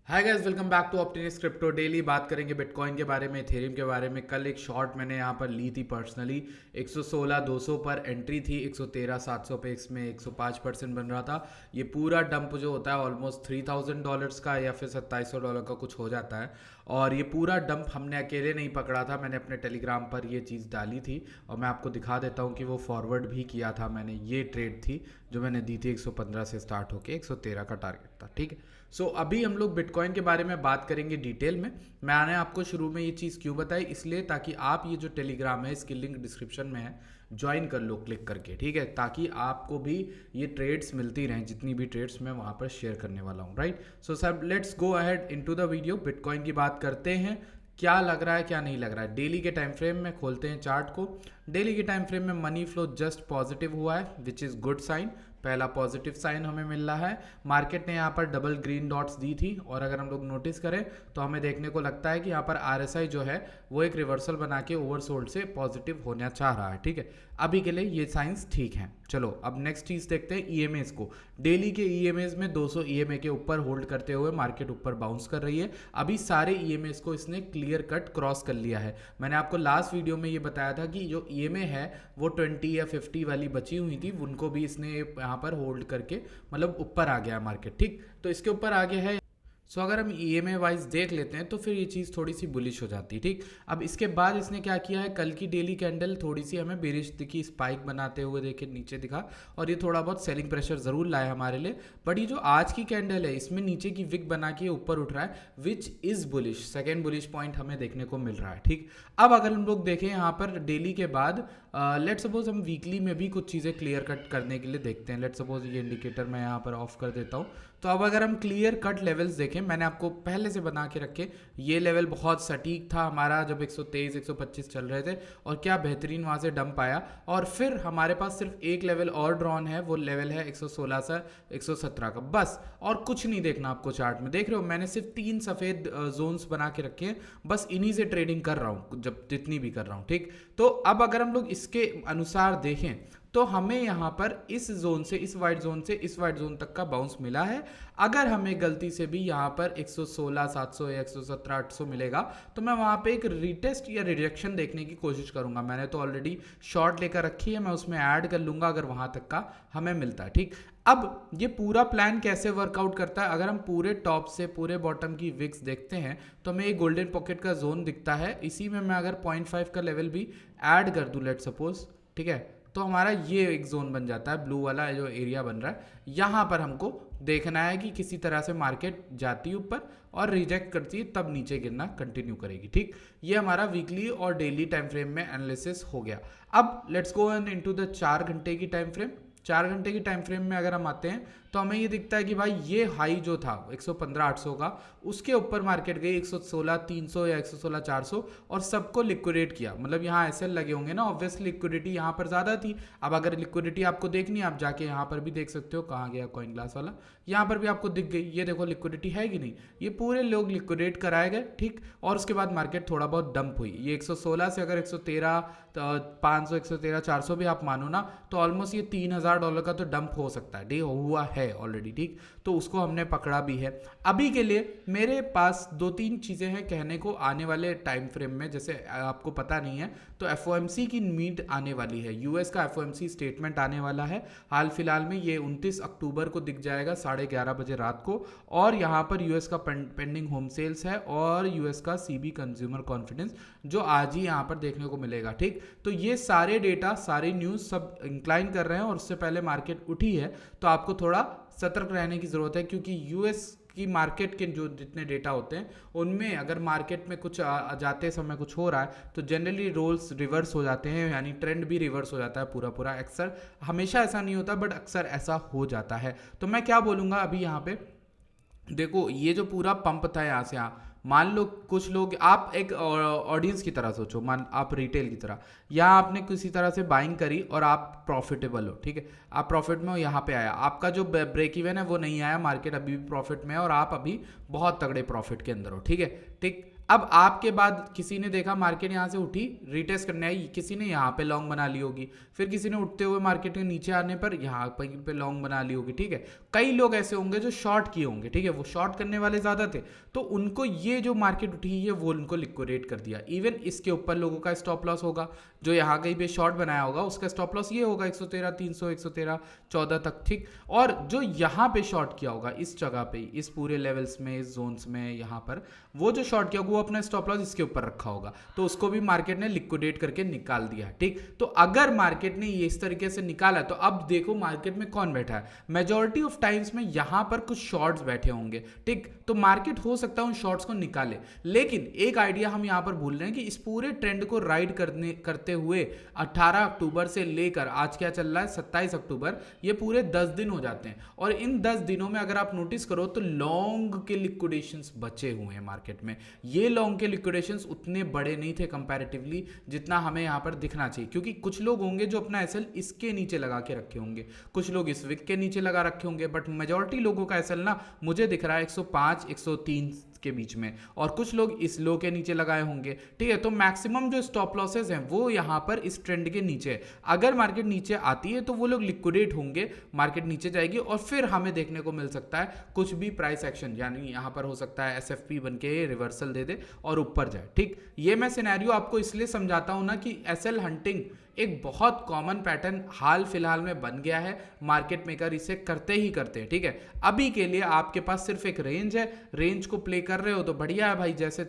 Hi guys, welcome back to optimist crypto daily. बात करेंगे bitcoin के बारे में, एथेरियम के बारे में। कल एक शॉर्ट मैंने यहाँ पर ली थी पर्सनली। 116,200 पर एंट्री थी, 113,700 पे इसमें 105% बन रहा था। ये पूरा डंप जो होता है ऑलमोस्ट $3,000 का या फिर $2,700 का कुछ हो जाता है। और ये पूरा डंप हमने अकेले नहीं पकड़ा था, मैंने अपने टेलीग्राम पर ये चीज़ डाली थी और मैं आपको दिखा देता हूँ कि वो फॉरवर्ड भी किया था मैंने। ये ट्रेड थी जो मैंने दी थी 115 से स्टार्ट होकर 113 का टारगेट था। ठीक है, सो अभी हम लोग बिटकॉइन के बारे में बात करेंगे डिटेल में। मैंने आपको शुरू में ये चीज़ क्यों बताई, इसलिए ताकि आप ये जो टेलीग्राम है इसकी लिंक डिस्क्रिप्शन में है, ज्वाइन कर लो क्लिक करके। ठीक है, ताकि आपको भी ये ट्रेड्स मिलती रहें, जितनी भी ट्रेड्स मैं वहाँ पर शेयर करने वाला हूँ। Right, so sir let's go ahead into the video. Bitcoin की बात करते हैं, क्या लग रहा है क्या नहीं लग रहा है। डेली के टाइम फ्रेम में खोलते हैं चार्ट को। डेली के टाइम फ्रेम में मनी फ्लो जस्ट पॉजिटिव हुआ है, विच इज़ गुड साइन। पहला पॉजिटिव साइन हमें मिल रहा है। मार्केट ने यहाँ पर डबल ग्रीन डॉट्स दी थी और अगर हम लोग नोटिस करें तो हमें देखने को लगता है कि यहाँ पर आरएसआई जो है वो एक रिवर्सल बना के ओवरसोल्ड से पॉजिटिव होना चाह रहा है। ठीक है, अभी के लिए ये साइंस ठीक है। चलो अब नेक्स्ट चीज़ देखते हैं ईएमएस को। डेली के ईएमएस में 200 ईएमए के ऊपर होल्ड करते हुए मार्केट ऊपर बाउंस कर रही है। अभी सारे ईएमएस को इसने क्लियर कट क्रॉस कर लिया है। मैंने आपको लास्ट वीडियो में ये बताया था कि जो ईएमए है वो 20 या 50 वाली बची हुई थी, उनको भी इसने यहाँ पर होल्ड करके मतलब ऊपर आ गया मार्केट। ठीक, तो इसके ऊपर आ गया है। सो अगर हम ईएमए वाइज देख लेते हैं तो फिर ये चीज़ थोड़ी सी बुलिश हो जाती है। ठीक, अब इसके बाद इसने क्या किया है, कल की डेली कैंडल थोड़ी सी हमें बेरिश दिखी, स्पाइक बनाते हुए देखे नीचे दिखा और ये थोड़ा बहुत सेलिंग प्रेशर ज़रूर लाया हमारे लिए। बट ये जो आज की कैंडल है इसमें नीचे की विक बना के ऊपर उठ रहा है, which is bullish. Second bullish point हमें देखने को मिल रहा है। ठीक, अब अगर हम लोग देखें यहाँ पर डेली के बाद लेट सपोज हम वीकली में भी कुछ चीज़ें क्लियर कट करने के लिए देखते हैं। लेट सपोज ये इंडिकेटर मैं यहाँ पर ऑफ कर देता हूँ। तो अब अगर हम क्लियर कट लेवल्स देखें, मैंने आपको पहले से बना के रखे, ये लेवल बहुत सटीक था हमारा जब 123 125 चल रहे थे और क्या बेहतरीन वहाँ से डंप आया। और फिर हमारे पास सिर्फ एक लेवल और ड्रॉन है, वो लेवल है 116 से 117 का, बस। और कुछ नहीं देखना आपको चार्ट में। देख रहे हो मैंने सिर्फ 3 सफ़ेद जोन्स बना के रखे हैं, बस इन्हीं से ट्रेडिंग कर रहा हूँ जब जितनी भी कर रहा हूँ। ठीक, तो अब अगर हम लोग इसके अनुसार देखें तो हमें यहाँ पर इस जोन से इस वाइट जोन से इस वाइट जोन तक का बाउंस मिला है। अगर हमें गलती से भी यहाँ पर 116,700 या 117,800 मिलेगा तो मैं वहाँ पे एक रीटेस्ट या रिजेक्शन देखने की कोशिश करूँगा। मैंने तो ऑलरेडी शॉर्ट लेकर रखी है, मैं उसमें ऐड कर लूँगा अगर वहाँ तक का हमें मिलता है। ठीक, अब ये पूरा प्लान कैसे वर्कआउट करता है, अगर हम पूरे टॉप से पूरे बॉटम की विक्स देखते हैं तो हमें एक गोल्डन पॉकेट का जोन दिखता है। इसी में मैं अगर 0.5 का लेवल भी ऐड कर दूँ लेट सपोज, ठीक है, तो हमारा ये एक जोन बन जाता है, ब्लू वाला जो एरिया बन रहा है। यहाँ पर हमको देखना है कि किसी तरह से मार्केट जाती है ऊपर और रिजेक्ट करती है, तब नीचे गिरना कंटिन्यू करेगी। ठीक, ये हमारा वीकली और डेली टाइम फ्रेम में एनालिसिस हो गया। अब लेट्स गो इनटू द 4 घंटे की टाइम फ्रेम। 4 घंटे की टाइम फ्रेम में अगर हम आते हैं तो हमें ये दिखता है कि भाई ये हाई जो था 115,800 का, उसके ऊपर मार्केट गई 116,300 या 116,400 और सबको लिक्विडेट किया। मतलब यहाँ एसएल लगे होंगे ना, ऑब्वियसली लिक्विडिटी यहाँ पर ज़्यादा थी। अब अगर लिक्विडिटी आपको देखनी है आप जाके यहाँ पर भी देख सकते हो, कहाँ गया कॉइन ग्लास वाला, यहाँ पर भी आपको दिख गई। ये देखो लिक्विडिटी है कि नहीं, ये पूरे लोग लिक्विडेट कराए गए। ठीक, और उसके बाद मार्केट थोड़ा बहुत डंप हुई। ये 116 से अगर 113,500 113,400 भी आप मानो ना, तो ऑलमोस्ट ये $3,000 का तो डंप हो सकता है, डे हुआ है ऑलरेडी। ठीक, तो उसको हमने पकड़ा भी है। अभी के लिए मेरे पास 2-3 चीज़ें हैं कहने को आने वाले टाइम फ्रेम में। जैसे आपको पता नहीं है तो एफओएमसी की मीट आने वाली है, यूएस का एफओएमसी स्टेटमेंट आने वाला है हाल फिलहाल में। ये 29 अक्टूबर को दिख जाएगा 11:30 बजे रात को। और यहाँ पर यूएस का पेंडिंग होम सेल्स है और यूएस का सीबी कंज्यूमर कॉन्फिडेंस जो आज ही यहाँ पर देखने को मिलेगा। ठीक, तो ये सारे डेटा सारी न्यूज़ सब इंक्लाइन कर रहे हैं और उससे पहले मार्केट उठी है, तो आपको थोड़ा सतर्क रहने की ज़रूरत है। क्योंकि यूएस की मार्केट के जो जितने डेटा होते हैं उनमें अगर मार्केट में कुछ जाते समय कुछ हो रहा है तो जनरली रोल्स रिवर्स हो जाते हैं, यानी ट्रेंड भी रिवर्स हो जाता है पूरा पूरा। अक्सर, हमेशा ऐसा नहीं होता बट अक्सर ऐसा हो जाता है। तो मैं क्या बोलूँगा अभी यहाँ पे देखो, ये जो पूरा पंप था यहाँ से यहाँ, मान लो कुछ लोग, आप एक ऑडियंस की तरह सोचो, मान आप रिटेल की तरह, यहाँ आपने किसी तरह से बाइंग करी और आप प्रॉफिटेबल हो। ठीक है, आप प्रॉफिट में हो, यहाँ पे आया, आपका जो ब्रेक इवन है वो नहीं आया, मार्केट अभी भी प्रॉफिट में है और आप अभी बहुत तगड़े प्रॉफिट के अंदर हो। ठीक है, ठीक, अब आपके बाद किसी ने देखा मार्केट यहाँ से उठी, रिटेस्ट करने आई, किसी ने यहाँ पे लॉन्ग बना ली होगी, फिर किसी ने उठते हुए मार्केट के नीचे आने पर यहाँ पे लॉन्ग बना ली होगी, ठीक है। कई लोग ऐसे होंगे जो शॉर्ट किए होंगे, ठीक है, वो शॉर्ट करने वाले ज़्यादा थे, तो उनको ये जो मार्केट उठी है वो उनको लिक्विडेट कर दिया। इवन इसके ऊपर लोगों का स्टॉप लॉस होगा, जो यहाँ कहीं पे शॉर्ट बनाया होगा उसका स्टॉप लॉस ये होगा 113, 300, 113, 14 तक, ठीक। और जो यहाँ पे शॉर्ट किया होगा इस जगह पे, इस पूरे लेवल्स में, इस जोन्स में, यहाँ पर वो जो शॉर्ट किया होगा वो अपना स्टॉप लॉस इसके ऊपर रखा होगा, तो उसको भी मार्केट ने लिक्विडेट करके निकाल दिया, ठीक। तो अगर मार्केट ने ये इस तरीके से निकाला तो अब देखो मार्केट में कौन बैठा है, मेजॉरिटी ऑफ टाइम्स में यहाँ पर कुछ शॉर्ट्स बैठे होंगे, ठीक। तो मार्केट हो सकता है उन शॉर्ट्स को निकाले, लेकिन एक आइडिया हम यहाँ पर भूल रहे हैं कि इस पूरे ट्रेंड को राइड करते हुए 18 अक्टूबर से लेकर आज क्या चल रहा है 27 अक्टूबर, ये पूरे 10 दिन हो जाते हैं, और इन 10 दिनों में अगर आप नोटिस करो तो लॉन्ग के लिक्विडेशंस बचे हुए हैं मार्केट में। ये लॉन्ग के लिक्विडेशंस उतने बड़े नहीं थे कंपैरेटिवली जितना हमें यहाँ पर दिखना चाहिए, क्योंकि कुछ लोग होंगे जो अपना एसएल इसके नीचे लगा के रखे होंगे, कुछ लोग इस विक के नीचे लगा रखे होंगे, बट मेजॉरिटी लोगों का एसएल ना मुझे दिख रहा है 105, 103 के बीच में, और कुछ लोग इस लो के नीचे लगाए होंगे, ठीक है। तो मैक्सिमम जो स्टॉप लॉसेस हैं वो यहाँ पर इस ट्रेंड के नीचे है। अगर मार्केट नीचे आती है तो वो लोग लिक्विडेट होंगे, मार्केट नीचे जाएगी और फिर हमें देखने को मिल सकता है कुछ भी प्राइस एक्शन, यानी यहाँ पर हो सकता है एसएफपी बन के रिवर्सल दे दे और ऊपर जाए, ठीक। ये मैं सिनेरियो आपको इसलिए समझाता हूँ ना कि एसएल हंटिंग एक बहुत कॉमन पैटर्न हाल फिलहाल में बन गया है, मार्केट मेकर इसे करते ही करते हैं, ठीक है। अभी के लिए आपके पास सिर्फ एक रेंज है, रेंज को प्ले कर रहे हो तो बढ़िया है भाई, जैसे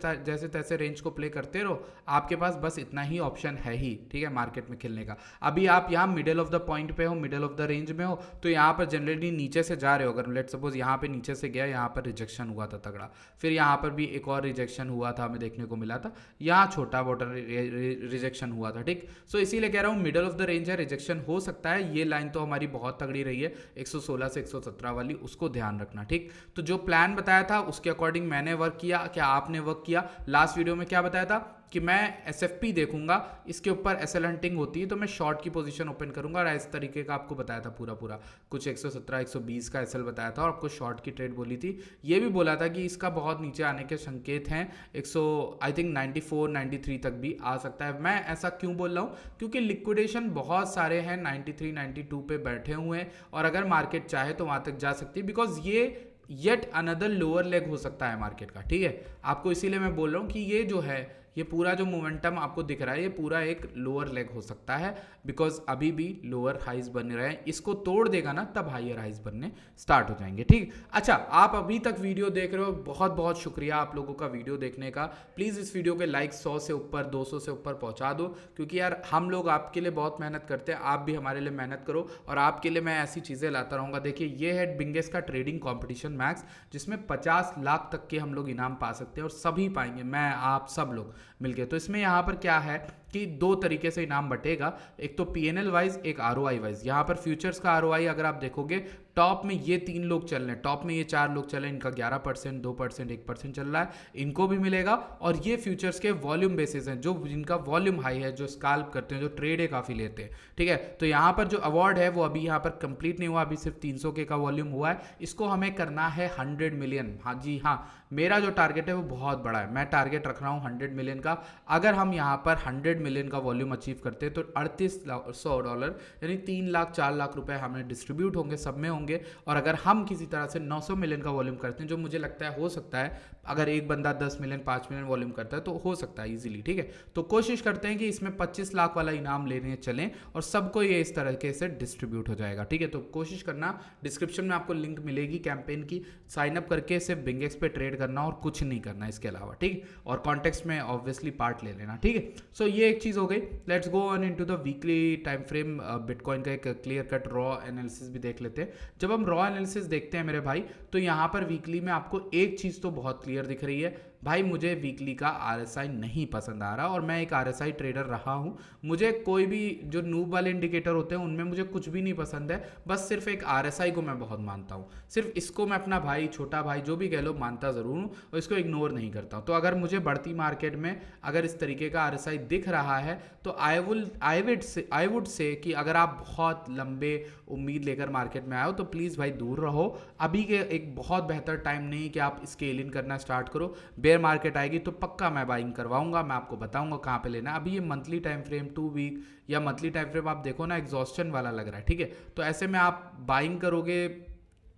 तैसे रेंज को प्ले करते रहो, आपके पास बस इतना ही ऑप्शन है ही, ठीक है, मार्केट में खेलने का। अभी आप यहाँ मिडिल ऑफ द पॉइंट पे हो, मिडिल ऑफ द रेंज में हो, तो यहाँ पर जनरली नीचे से जा रहे हो, अगर लेट सपोज यहाँ पे नीचे से गया, यहाँ पर रिजेक्शन हुआ था तगड़ा, फिर यहाँ पर भी एक और रिजेक्शन हुआ था, हमें देखने को मिला था, यहाँ छोटा मोटा रिजेक्शन हुआ था, ठीक। सो इसीलिए कह रहा हूँ मिडिल ऑफ द रेंज है, रिजेक्शन हो सकता है। ये लाइन तो हमारी बहुत तगड़ी रही है 116 से 117 वाली, उसको ध्यान रखना, ठीक। तो जो प्लान बताया था उसके अकॉर्डिंग मैंने वर्क किया, क्या आपने वर्क किया? लास्ट वीडियो में क्या बताया था कि मैं एसएफपी देखूंगा, इसके ऊपर एसएल हंटिंग होती है तो मैं शॉर्ट की पोजीशन ओपन करूंगा, और इस तरीके का आपको बताया था पूरा कुछ 117 120 का एसएल बताया था और आपको शॉर्ट की ट्रेड बोली थी। ये भी बोला था कि इसका बहुत नीचे आने के संकेत हैं, 100 आई थिंक 94 93 तक भी आ सकता है। मैं ऐसा क्यों बोल रहा हूँ, क्योंकि लिक्विडेशन बहुत सारे हैं 93 92 पे बैठे हुए हैं, और अगर मार्केट चाहे तो वहां तक जा सकती है, बिकॉज ये येट अनदर लोअर लेग हो सकता है मार्केट का, ठीक है। आपको इसीलिए मैं बोल रहा हूँ कि ये जो है, ये पूरा जो मोमेंटम आपको दिख रहा है ये पूरा एक लोअर लेग हो सकता है, बिकॉज अभी भी लोअर हाइज बन रहे हैं, इसको तोड़ देगा ना तब हायर हाइज बनने स्टार्ट हो जाएंगे, ठीक। अच्छा, आप अभी तक वीडियो देख रहे हो, बहुत बहुत शुक्रिया आप लोगों का वीडियो देखने का। प्लीज़ इस वीडियो के लाइक 100 से ऊपर 200 से ऊपर पहुंचा दो, क्योंकि यार हम लोग आपके लिए बहुत मेहनत करते हैं, आप भी हमारे लिए मेहनत करो, और आपके लिए मैं ऐसी चीज़ें लाता रहूँगा। देखिए, ये है बिंगेस का ट्रेडिंग कॉम्पिटिशन मैक्स, जिसमें 50 लाख तक के हम लोग इनाम पा सकते हैं, और सभी पाएंगे, मैं आप सब लोग मिलके। तो इसमें यहाँ पर क्या है कि दो तरीके से इनाम बटेगा, एक तो पीएनएल वाइज, एक आरओआई वाइज। यहाँ पर फ्यूचर्स का आरओआई अगर आप देखोगे, टॉप में ये 3 लोग चल रहे हैं, टॉप में ये 4 लोग चल रहे हैं, इनका 11%, 2%, 1% चल रहा है, इनको भी मिलेगा। और ये फ्यूचर्स के वॉल्यूम बेसिस हैं, जो जिनका वॉल्यूम हाई है, जो स्काल्प करते हैं, जो ट्रेड काफ़ी लेते हैं, ठीक है। तो यहाँ पर जो अवार्ड है वो अभी यहाँ पर कंप्लीट नहीं हुआ, अभी सिर्फ 300 के का वॉल्यूम हुआ है, इसको हमें करना है 100 मिलियन। हाँ जी हाँ, मेरा जो टारगेट है वो बहुत बड़ा है, मैं टारगेट रख रहा हूँ 100 मिलियन का। अगर हम यहाँ पर 100 मिलियन का वॉल्यूम अचीव करते हैं तो $3800 यानी 3 लाख 4 लाख रुपए हमें डिस्ट्रीब्यूट होंगे, सब में होंगे। और अगर हम किसी तरह से 900 मिलियन का वॉल्यूम करते हैं, जो मुझे लगता है हो सकता है, अगर एक बंदा 10 मिलियन 5 मिलियन वॉल्यूम करता है तो हो सकता है इजीली, ठीक है। तो कोशिश करते हैं कि इसमें 25 लाख वाला इनाम लेने चलें और सबको ये इस तरीके से डिस्ट्रीब्यूट हो जाएगा, ठीक है। तो कोशिश करना, डिस्क्रिप्शन में आपको लिंक मिलेगी कैंपेन की, साइन अप करके सिर्फ बिंगेक्स पे ट्रेड करना और कुछ नहीं करना इसके अलावा, ठीक। और कॉन्टेक्स्ट में ऑब्वियसली पार्ट ले लेना, ठीक है। सो ये एक चीज़ हो गई। Let's go on into the weekly time frame. Bitcoin का एक क्लियर कट रॉ एनालिसिस भी देख लेते हैं। जब हम रॉ एनालिसिस देखते हैं मेरे भाई, तो यहाँ पर वीकली में आपको एक चीज़ तो बहुत क्लियर दिख रही है भाई, मुझे वीकली का आरएसआई नहीं पसंद आ रहा, और मैं एक आरएसआई ट्रेडर रहा हूँ। मुझे कोई भी जो नूब वाले इंडिकेटर होते हैं उनमें मुझे कुछ भी नहीं पसंद है, बस सिर्फ एक आरएसआई को मैं बहुत मानता हूँ। सिर्फ इसको मैं अपना भाई, छोटा भाई, जो भी कह लो, मानता ज़रूर हूँ और इसको इग्नोर नहीं करता हूँ। तो अगर मुझे बढ़ती मार्केट में अगर इस तरीके का आरएसआई दिख रहा है तो आई वुड से कि अगर आप बहुत लंबे उम्मीद लेकर मार्केट में आए हो तो प्लीज़ भाई दूर रहो। अभी के एक बहुत बेहतर टाइम नहीं कि आप स्केल इन करना स्टार्ट करो। बेयर मार्केट आएगी तो पक्का मैं बाइंग करवाऊंगा, मैं आपको बताऊंगा कहाँ पे लेना। अभी ये मंथली टाइम फ्रेम 2 वीक या मंथली टाइम फ्रेम आप देखो ना, एग्जॉस्शन वाला लग रहा है, ठीक है। तो ऐसे में आप बाइंग करोगे,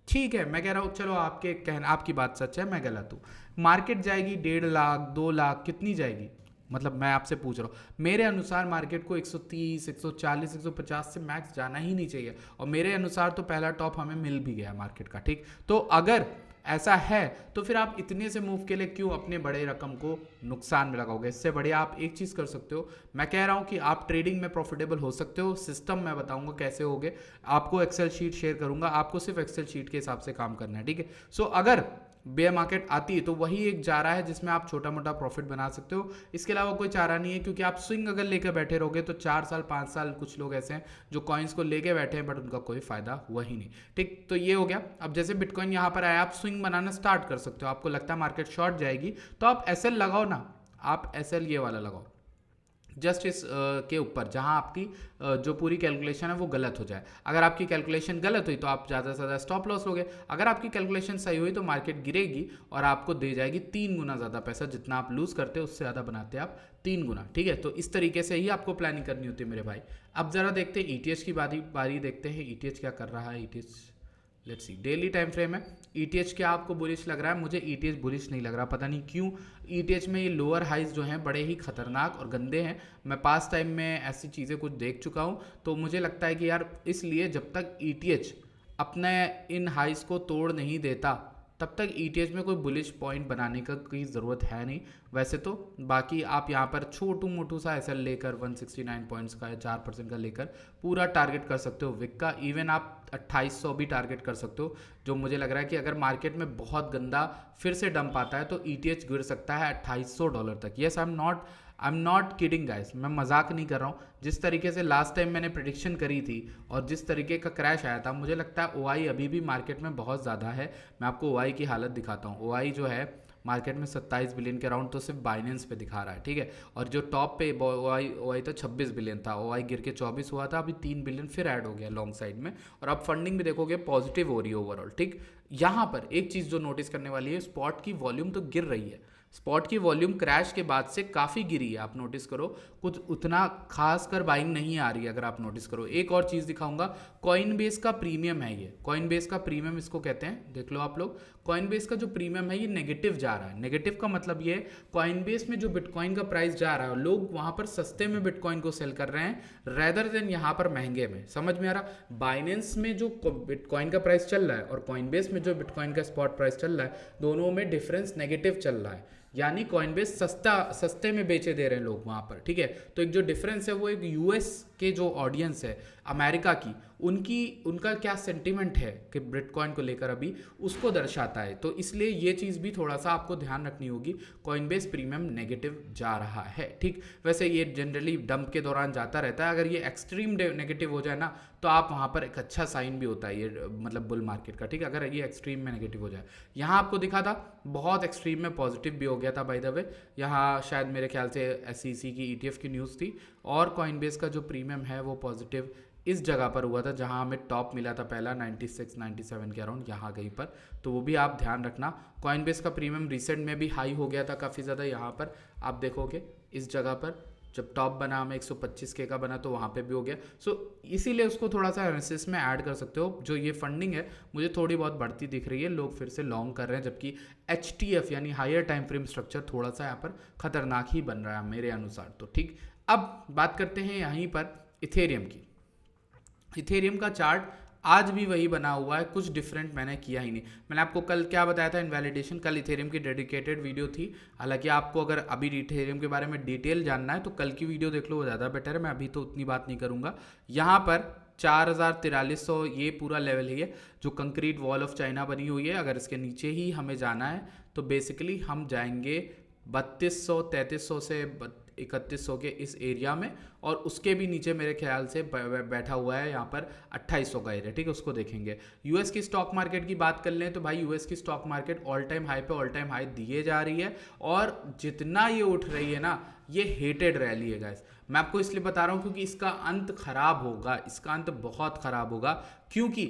ठीक है, मैं कह रहा हूँ चलो आपके कहना, आपकी बात सच है, मैं गलत हूँ। मार्केट जाएगी 1.5 लाख 2 लाख, कितनी जाएगी, मतलब मैं आपसे पूछ रहा हूँ। मेरे अनुसार मार्केट को 130 140 150 से मैक्स जाना ही नहीं चाहिए, और मेरे अनुसार तो पहला टॉप हमें मिल भी गया मार्केट का, ठीक। तो अगर ऐसा है तो फिर आप इतने से मूव के लिए क्यों अपने बड़े रकम को नुकसान में लगाओगे। इससे बढ़िया आप एक चीज़ कर सकते हो, मैं कह रहा हूँ कि आप ट्रेडिंग में प्रॉफिटेबल हो सकते हो। सिस्टम मैं बताऊंगा कैसे होगे, आपको एक्सेल शीट शेयर करूंगा, आपको सिर्फ एक्सेल शीट के हिसाब से काम करना है, ठीक है। सो अगर बेयर मार्केट आती है तो वही एक चारा है जिसमें आप छोटा मोटा प्रॉफिट बना सकते हो, इसके अलावा कोई चारा नहीं है। क्योंकि आप स्विंग अगर लेकर बैठे रहोगे तो 4 साल 5 साल कुछ लोग ऐसे हैं जो कॉइन्स को लेके बैठे हैं बट उनका कोई फायदा हुआ ही नहीं, ठीक। तो ये हो गया। अब जैसे बिटकॉइन यहाँ पर आया, आप स्विंग बनाना स्टार्ट कर सकते हो। आपको लगता है मार्केट शॉर्ट जाएगी तो आप एसएल लगाओ ना, आप एसएल ये वाला लगाओ जस्ट इस के ऊपर जहां आपकी जो पूरी कैलकुलेशन है वो गलत हो जाए। अगर आपकी कैलकुलेशन गलत हुई तो आप ज़्यादा से ज़्यादा स्टॉप लॉस लोगे, अगर आपकी कैलकुलेशन सही हुई तो मार्केट गिरेगी और आपको दे जाएगी 3 गुना ज़्यादा पैसा। जितना आप लूज़ करते हो उससे ज़्यादा बनाते हैं आप 3 गुना, ठीक है। तो इस तरीके से ही आपको प्लानिंग करनी होती है मेरे भाई। अब ज़रा देखते हैं ईटीएच की बारी देखते हैं, ईटीएच क्या कर रहा है। ETH let's see, daily time frame है। ईटीएच क्या आपको बुलिश लग रहा है? मुझे ईटीएच बुलिश नहीं लग रहा, पता नहीं क्यों। ईटीएच में ये लोअर हाइज जो हैं बड़े ही खतरनाक और गंदे हैं। मैं पास टाइम में ऐसी चीज़ें कुछ देख चुका हूँ, तो मुझे लगता है कि यार इसलिए जब तक ईटीएच अपने इन हाइज को तोड़ नहीं देता तब तक ईटीएच में कोई बुलिश पॉइंट बनाने का कोई ज़रूरत है नहीं वैसे तो। बाकी आप यहाँ पर छोटू मोटू सा एसएल लेकर 169 पॉइंट्स का या 4% का लेकर पूरा टारगेट कर सकते हो विक का। इवन आप 2800 भी टारगेट कर सकते हो, जो मुझे लग रहा है कि अगर मार्केट में बहुत गंदा फिर से डंप आता है तो ईटीएच गिर सकता है $2800 तक। Yes, I am not kidding guys, मैं मजाक नहीं कर रहा हूँ। जिस तरीके से लास्ट टाइम मैंने प्रिडिक्शन करी थी और जिस तरीके का क्रैश आया था, मुझे लगता है ओआई अभी भी मार्केट में बहुत ज़्यादा है। मैं आपको ओआई की हालत दिखाता हूँ। ओआई जो है मार्केट में 27 बिलियन के अराउंड तो सिर्फ बाइनेंस पे दिखा रहा है, ठीक है। और जो टॉप पे ओआई तो 26 बिलियन था, ओआई गिर के 24 हुआ था, अभी 3 बिलियन फिर ऐड हो गया लॉन्ग साइड में। और अब फंडिंग भी देखोगे पॉजिटिव हो रही है ओवरऑल, ठीक। यहाँ पर एक चीज़ जो नोटिस करने वाली है, स्पॉट की वॉल्यूम तो गिर रही है। स्पॉट की वॉल्यूम क्रैश के बाद से काफ़ी गिरी है, आप नोटिस करो। कुछ उतना खास कर बाइंग नहीं आ रही है अगर आप नोटिस करो। एक और चीज़ दिखाऊंगा, कॉइन बेस का प्रीमियम है ये, कॉइन बेस का प्रीमियम इसको कहते हैं, देख लो आप लोग। कॉइन बेस का जो प्रीमियम है ये नेगेटिव जा रहा है। नेगेटिव का मतलब ये है कॉइन बेस में जो बिटकॉइन का प्राइस जा रहा है, लोग वहाँ पर सस्ते में बिटकॉइन को सेल कर रहे हैं रेदर देन यहाँ पर महंगे में। समझ में आ रहा? बाइनेंस में जो बिटकॉइन का प्राइस चल रहा है और कॉइन बेस में जो बिटकॉइन का स्पॉट प्राइस चल रहा है, दोनों में डिफरेंस नेगेटिव चल रहा है। यानी कॉइनबेस सस्ते में बेचे दे रहे हैं लोग वहाँ पर, ठीक है। तो एक जो डिफरेंस है वो एक यूएस के जो ऑडियंस है अमेरिका की, उनका क्या सेंटिमेंट है कि बिटकॉइन को लेकर अभी, उसको दर्शाता है। तो इसलिए ये चीज़ भी थोड़ा सा आपको ध्यान रखनी होगी। कॉइनबेस प्रीमियम नेगेटिव जा रहा है, ठीक। वैसे ये जनरली डंप के दौरान जाता रहता है। अगर ये एक्सट्रीम नेगेटिव हो जाए ना तो आप वहाँ पर एक अच्छा साइन भी होता है ये, मतलब बुल मार्केट का, ठीक है। अगर ये एक्सट्रीम में नेगेटिव हो जाए, यहाँ आपको दिखा था बहुत एक्सट्रीम में पॉजिटिव भी हो गया था बाय द वे। यहाँ शायद मेरे ख्याल से एसईसी की ईटीएफ की न्यूज़ थी। और कॉइनबेस का जो प्रीमियम है वो पॉजिटिव इस जगह पर हुआ था जहां हमें टॉप मिला था पहला 96 97 के अराउंड, यहाँ कहीं पर। तो वो भी आप ध्यान रखना। कॉइनबेस का प्रीमियम रिसेंट में भी हाई हो गया था काफ़ी ज़्यादा। यहाँ पर आप देखोगे इस जगह पर जब टॉप बना हमें 125K का बना तो वहाँ पे भी हो गया। सो इसीलिए उसको थोड़ा सा एनालिसिस में ऐड कर सकते हो। जो ये फंडिंग है मुझे थोड़ी बहुत बढ़ती दिख रही है, लोग फिर से लॉन्ग कर रहे हैं, जबकि HTF यानी हायर टाइम फ्रेम स्ट्रक्चर थोड़ा सा यहाँ पर खतरनाक ही बन रहा है मेरे अनुसार तो, ठीक। अब बात करते हैं यहीं पर इथेरियम की। इथेरियम का चार्ट आज भी वही बना हुआ है, कुछ डिफरेंट मैंने किया ही नहीं। मैंने आपको कल क्या बताया था, इनवैलिडेशन। कल इथेरियम की डेडिकेटेड वीडियो थी। हालांकि आपको अगर अभी इथेरियम के बारे में डिटेल जानना है तो कल की वीडियो देख लो, वो ज़्यादा बेटर है। मैं अभी तो उतनी बात नहीं करूँगा। यहाँ पर 4300 ये पूरा लेवल ही है जो कंक्रीट वॉल ऑफ चाइना बनी हुई है। अगर इसके नीचे ही हमें जाना है तो बेसिकली हम जाएंगे 3200 3300 से 3100 के इस एरिया में, और उसके भी नीचे मेरे ख्याल से बैठा हुआ है यहाँ पर 2800 का एरिया, ठीक है। उसको देखेंगे। यूएस की स्टॉक मार्केट की बात कर लें तो भाई यूएस की stock market all time high पे ऑल टाइम हाई दिए जा रही है, और जितना ये उठ रही है ना, ये हेटेड रैली है गाइस। मैं आपको इसलिए बता रहा हूँ क्योंकि इसका अंत खराब होगा, इसका अंत बहुत खराब होगा। क्योंकि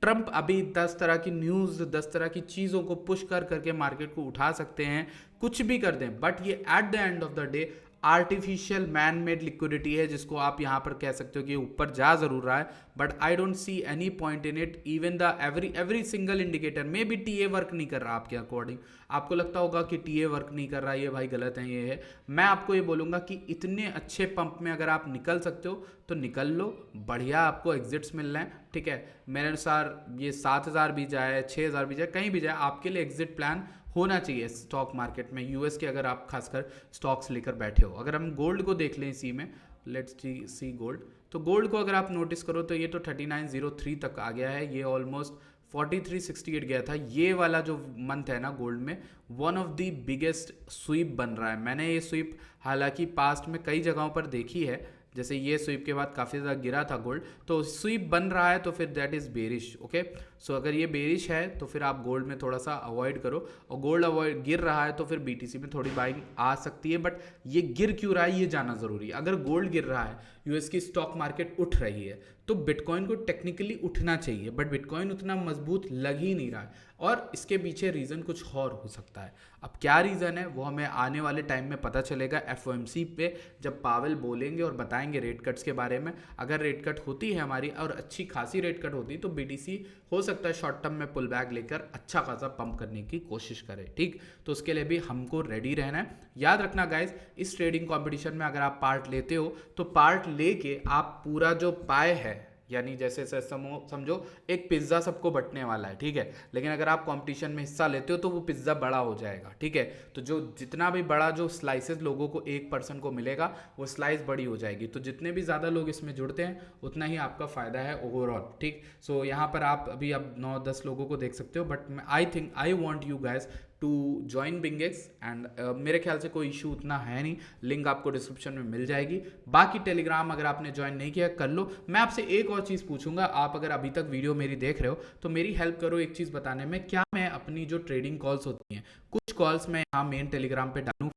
ट्रम्प अभी 10 तरह की न्यूज़, 10 तरह की चीज़ों को पुश कर करके मार्केट को उठा सकते हैं, कुछ भी कर दें, बट ये at the end of the day artificial man made liquidity है, जिसको आप यहाँ पर कह सकते हो कि ऊपर जा जरूर रहा है, but I don't see any point in it. Even the every single indicator may be TA work नहीं कर रहा आपके अकॉर्डिंग, आपको लगता होगा कि टीए वर्क नहीं कर रहा, ये भाई गलत है, ये है। मैं आपको ये बोलूँगा कि इतने अच्छे पंप में अगर आप निकल सकते हो तो निकल लो, बढ़िया आपको एग्जिट्स मिल रहे हैं, ठीक है। मेरे अनुसार ये 7,000 भी जाए, 6,000 भी जाए, कहीं भी जाए, आपके लिए एग्जिट प्लान होना चाहिए स्टॉक मार्केट में, यूएस के अगर आप खासकर स्टॉक्स लेकर बैठे हो। अगर हम गोल्ड को देख लें इसी में, लेट्स सी गोल्ड, तो गोल्ड को अगर आप नोटिस करो तो ये तो 3903 तक आ गया है, ये ऑलमोस्ट 4368 गया था। ये वाला जो मंथ है ना गोल्ड में, one of the biggest sweep बन रहा है। मैंने ये स्वीप हालांकि पास्ट में कई जगहों पर देखी है, जैसे ये स्वीप के बाद काफ़ी ज़्यादा गिरा था गोल्ड, तो स्वीप बन रहा है तो फिर दैट इज़ बेरिश, ओके। सो अगर ये बेरिश है तो फिर आप गोल्ड में थोड़ा सा अवॉइड करो, और गोल्ड अवॉइड गिर रहा है तो फिर बीटीसी में थोड़ी बाइंग आ सकती है, बट ये गिर क्यों रहा है ये जानना ज़रूरी है। अगर गोल्ड गिर रहा है, यूएस की स्टॉक मार्केट उठ रही है, तो बिटकॉइन को टेक्निकली उठना चाहिए, बट बिटकॉइन उतना मजबूत लग ही नहीं रहा है, और इसके पीछे रीज़न कुछ और हो सकता है। अब क्या रीज़न है वो हमें आने वाले टाइम में पता चलेगा एफओएमसी पे, जब पावेल बोलेंगे और बताएंगे रेट कट्स के बारे में। अगर रेट कट होती है हमारी और अच्छी खासी रेट कट होती है तो बीटीसी हो सकता है शॉर्ट टर्म में पुल बैक लेकर अच्छा खासा पंप करने की कोशिश करे, ठीक। तो उसके लिए भी हमको रेडी रहना है। याद रखना गाइज, इस ट्रेडिंग कॉम्पिटिशन में अगर आप पार्ट लेते हो तो पार्ट लेके आप पूरा जो पाए है, यानी जैसे समझो एक पिज्ज़ा सबको बंटने वाला है, ठीक है, लेकिन अगर आप कंपटीशन में हिस्सा लेते हो तो वो पिज्ज़ा बड़ा हो जाएगा, ठीक है। तो जो जितना भी बड़ा जो स्लाइसेस लोगों को, एक पर्सन को मिलेगा, वो स्लाइस बड़ी हो जाएगी। तो जितने भी ज़्यादा लोग इसमें जुड़ते हैं उतना ही आपका फ़ायदा है ओवरऑल, ठीक। सो यहाँ पर आप अभी अब 9-10 लोगों को देख सकते हो, but I think I want you guys to join बिंगेक्स, एंड मेरे ख्याल से कोई इशू उतना है नहीं, लिंक आपको डिस्क्रिप्शन में मिल जाएगी। बाकी टेलीग्राम अगर आपने ज्वाइन नहीं किया कर लो। मैं आपसे एक और चीज़ पूछूंगा, आप अगर अभी तक वीडियो मेरी देख रहे हो तो मेरी हेल्प करो एक चीज़ बताने में, क्या मैं अपनी जो ट्रेडिंग कॉल्स होती हैं, कुछ कॉल्स मैं यहाँ मेन टेलीग्राम पे डालूँ,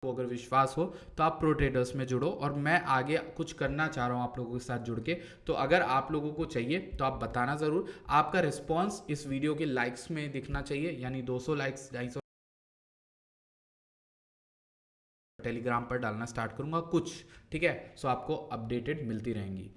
तो अगर विश्वास हो तो आप प्रो ट्रेडर्स में जुड़ो, और मैं आगे कुछ करना चाह रहा हूँ आप लोगों के साथ जुड़ के। तो अगर आप लोगों को चाहिए तो आप बताना ज़रूर। आपका रिस्पॉन्स इस वीडियो के लाइक्स में दिखना चाहिए, यानी 200 लाइक्स, 250, टेलीग्राम पर डालना स्टार्ट करूँगा कुछ, ठीक है। सो आपको अपडेटेड मिलती रहेंगी।